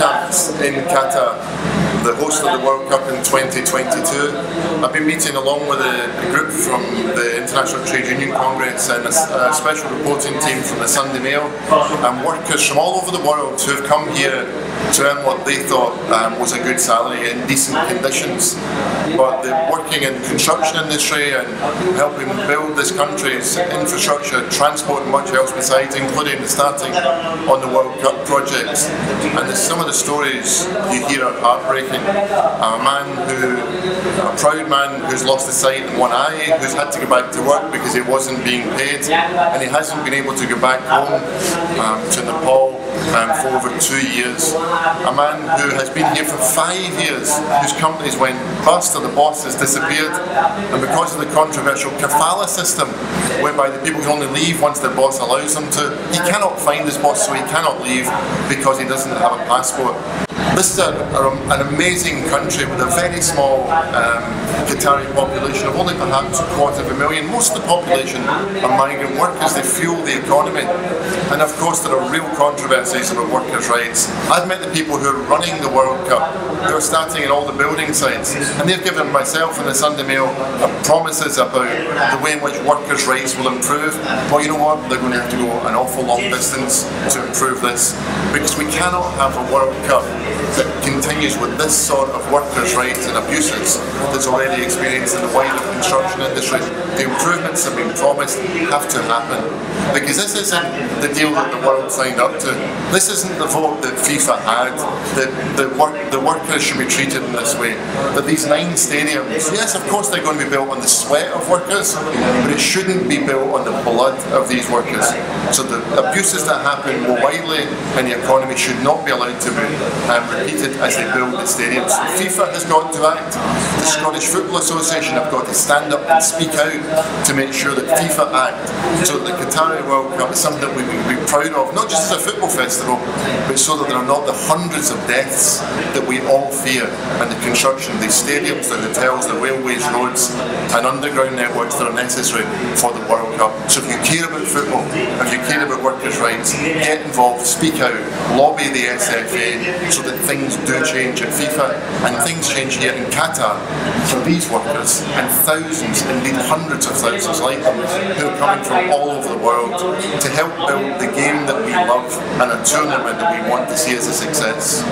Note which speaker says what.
Speaker 1: camps in Qatar, the host of the World Cup in 2022. I've been meeting along with a group from the International Trade Union Congress and a special reporting team from the Sunday Mail, and workers from all over the world who have come here to earn what they thought was a good salary in decent conditions. But they're working in the construction industry and helping build this country's infrastructure, transport and much else besides, including the starting on the World Cup projects. And some of the stories you hear are heartbreaking. A proud man who's lost his sight in one eye, who's had to go back to work because he wasn't being paid, and he hasn't been able to go back home to Nepal for over 2 years. A man who has been here for 5 years, whose companies went bust or the boss has disappeared, and because of the controversial kafala system, whereby the people can only leave once their boss allows them to, he cannot find his boss, so he cannot leave because he doesn't have a passport. This is an amazing country with a very small Qatari population of only perhaps 250,000. Most of the population are migrant workers. They fuel the economy. And of course there are real controversies about workers' rights. I've met the people who are running the World Cup, who are starting in all the building sites, and they've given myself and the Sunday Mail promises about the way in which workers' rights will improve. Well, you know what? They're going to have to go an awful long distance to improve this, because we cannot have a World Cup that continues with this sort of workers' rights and abuses that's already experienced in the wider construction industry. The improvements that have been promised have to happen, because this isn't the deal that the world signed up to. This isn't the vote that FIFA had, that the workers should be treated in this way. That these 9 stadiums, yes, of course they're going to be built on the sweat of workers, but it shouldn't be built on the blood of these workers. So the abuses that happen more widely in the economy should not be allowed to be repeated as they build the stadiums. FIFA has got to act. The Scottish Football Association have got to stand up and speak out to make sure that FIFA act, so that the Qatar World Cup is something that we can be proud of, not just as a football festival, but so that there are not the hundreds of deaths that we all fear in the construction of these stadiums, the hotels, the railways, roads and underground networks that are necessary for the World Cup. So if you care about football, if you care about workers' rights, get involved, speak out, lobby the SFA so that things do change at FIFA and things change here in Qatar for these workers and thousands, indeed hundreds of thousands like them, who are coming from all over the world to help build the game that we love and a tournament that we want to see as a success.